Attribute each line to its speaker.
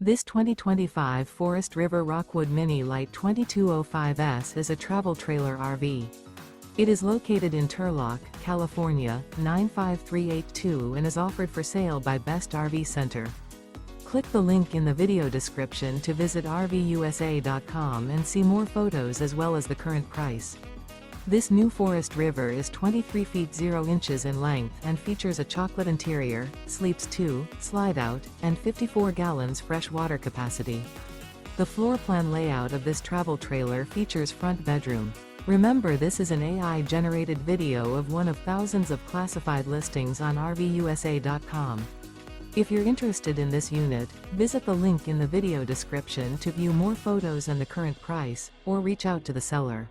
Speaker 1: This 2025 Forest River Rockwood Mini Lite 2205S is a travel trailer RV. It is located in Turlock, California, 95382 and is offered for sale by Best RV Center. Click the link in the video description to visit RVUSA.com and see more photos as well as the current price. This new Forest River is 23 feet 0 inches in length and features a chocolate interior, sleeps 2, slide-out, and 54 gallons fresh water capacity. The floor plan layout of this travel trailer features front bedroom. Remember, this is an AI-generated video of one of thousands of classified listings on RVUSA.com. If you're interested in this unit, visit the link in the video description to view more photos and the current price, or reach out to the seller.